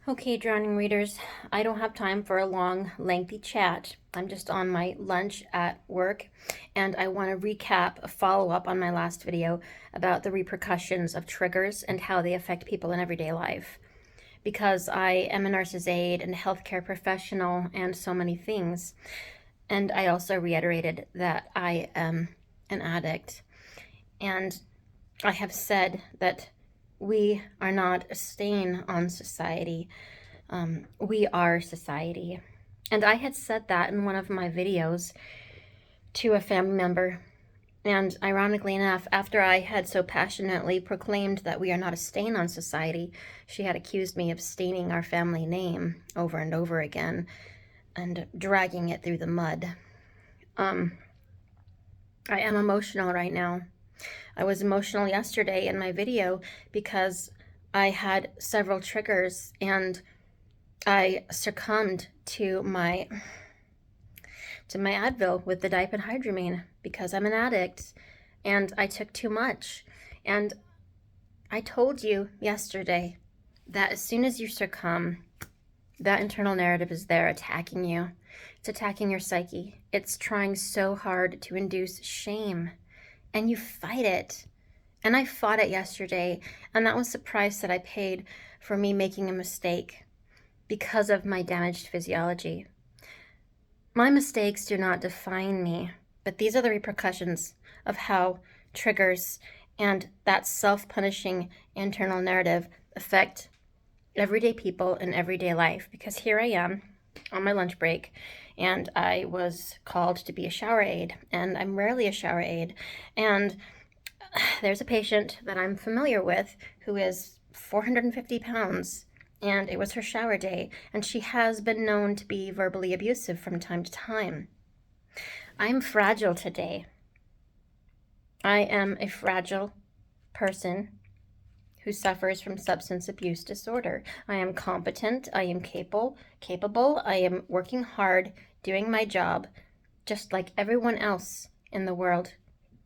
Okay, drowning readers, I don't have time for a long, lengthy chat. I'm just on my lunch at work, and I want to recap a follow-up on my last video about the repercussions of triggers and how they affect people in everyday life. Because I am a nurse's aide and a healthcare professional and so many things. And I also reiterated that I am an addict. And I have said that we are not a stain on society. We are society. And I had said that in one of my videos to a family member. And ironically enough, after I had so passionately proclaimed that we are not a stain on society, she had accused me of staining our family name over and over again and dragging it through the mud. I am emotional right now. I was emotional yesterday in my video because I had several triggers and I succumbed to my Advil with the diphenhydramine because I'm an addict and I took too much. And I told you yesterday that as soon as you succumb, that internal narrative is there attacking you. It's attacking your psyche. It's trying so hard to induce shame, and you fight it. And I fought it yesterday, and that was the price that I paid for me making a mistake because of my damaged physiology. My mistakes do not define me, but these are the repercussions of how triggers and that self-punishing internal narrative affect everyday people in everyday life. Because here I am on my lunch break, and I was called to be a shower aide, and I'm rarely a shower aide. And there's a patient that I'm familiar with who is 450 pounds, and it was her shower day, and she has been known to be verbally abusive from time to time. I'm fragile today. I am a fragile person who suffers from substance abuse disorder. I am competent, I am capable, I am working hard, doing my job, just like everyone else in the world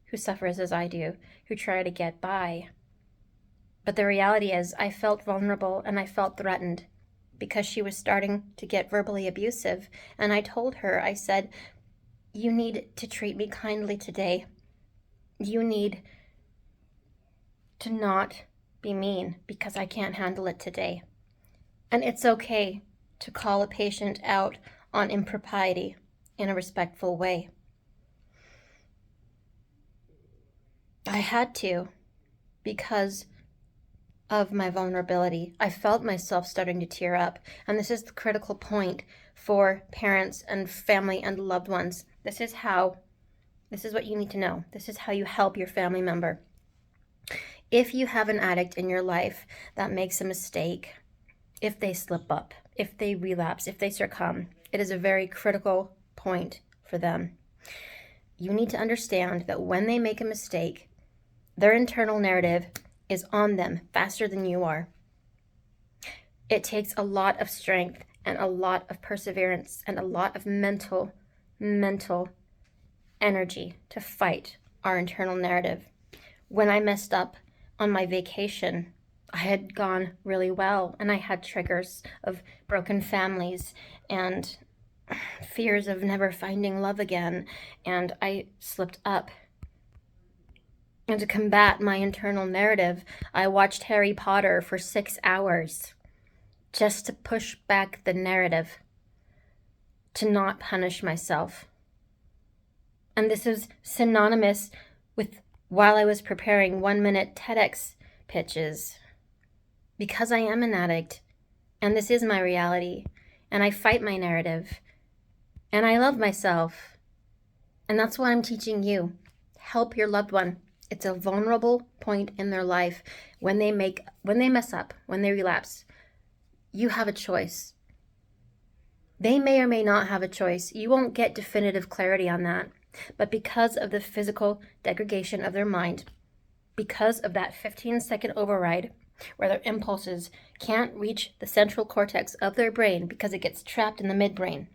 who suffers as I do, who try to get by. But the reality is I felt vulnerable and I felt threatened because she was starting to get verbally abusive. And I told her, I said, you need to treat me kindly today. You need to not be mean because I can't handle it today. And it's okay to call a patient out on impropriety in a respectful way. I had to because of my vulnerability. I felt myself starting to tear up. And this is the critical point for parents and family and loved ones. This is what you need to know. This is how you help your family member. If you have an addict in your life that makes a mistake, if they slip up, if they relapse, if they succumb, it is a very critical point for them. You need to understand that when they make a mistake, their internal narrative is on them faster than you are. It takes a lot of strength and a lot of perseverance and a lot of mental energy to fight our internal narrative. When I messed up on my vacation, I had gone really well, and I had triggers of broken families and fears of never finding love again, and I slipped up. And to combat my internal narrative, I watched Harry Potter for 6 hours just to push back the narrative, to not punish myself. And this is synonymous with while I was preparing 1-minute Tedx pitches, because I am an addict, and this is my reality, and I fight my narrative, and I love myself, and that's what I'm teaching you. Help your loved one. It's a vulnerable point in their life. When they mess up, when they relapse, you have a choice. They may or may not have a choice. You won't get definitive clarity on that. But because of the physical degradation of their mind, because of that 15-second override where their impulses can't reach the central cortex of their brain because it gets trapped in the midbrain.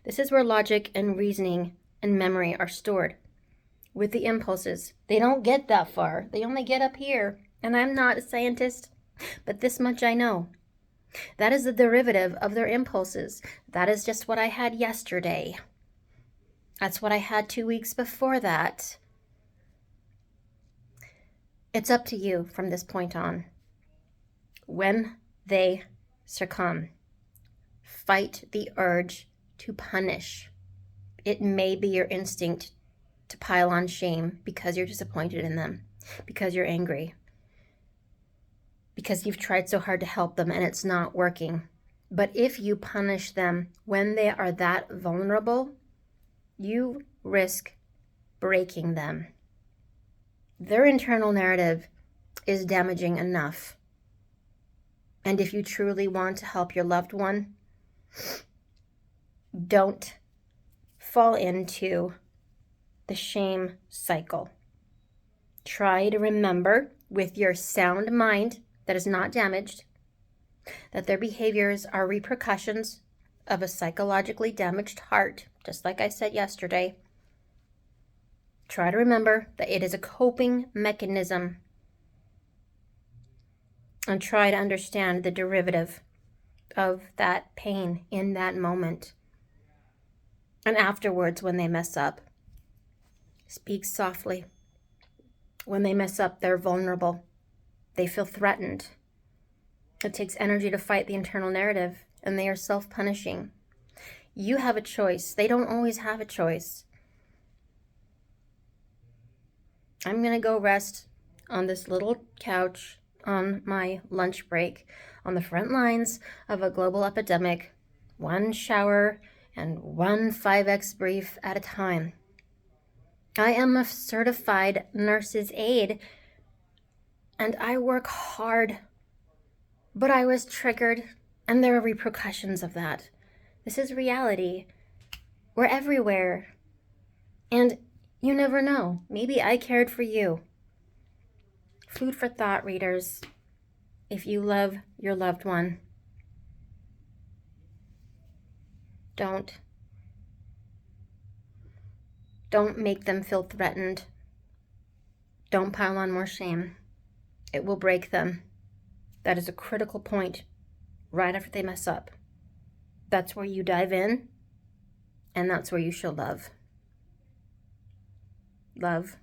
This is where logic and reasoning and memory are stored. With the impulses, they don't get that far. They only get up here. And I'm not a scientist, but this much I know. That is the derivative of their impulses. That is just what I had yesterday. That's what I had 2 weeks before that. It's up to you from this point on. When they succumb, fight the urge to punish. It may be your instinct to pile on shame because you're disappointed in them, because you're angry, because you've tried so hard to help them and it's not working. But if you punish them when they are that vulnerable, you risk breaking them. Their internal narrative is damaging enough. And if you truly want to help your loved one, don't fall into the shame cycle. Try to remember with your sound mind that is not damaged that their behaviors are repercussions of a psychologically damaged heart, just like I said yesterday. Try to remember that it is a coping mechanism, and try to understand the derivative of that pain in that moment. And afterwards, when they mess up, speak softly. When they mess up, they're vulnerable. They feel threatened. It takes energy to fight the internal narrative, and they are self-punishing. You have a choice. They don't always have a choice. I'm going to go rest on this little couch on my lunch break on the front lines of a global epidemic, one shower and one 5X brief at a time. I am a certified nurse's aide, and I work hard, but I was triggered, and there are repercussions of that. This is reality. We're everywhere, and you never know. Maybe I cared for you. Food for thought, readers. If you love your loved one, don't make them feel threatened. Don't pile on more shame. It will break them. That is a critical point right after they mess up. That's where you dive in, and that's where you show love. Love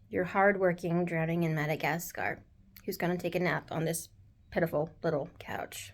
your hardworking drowning in Madagascar who's going to take a nap on this pitiful little couch.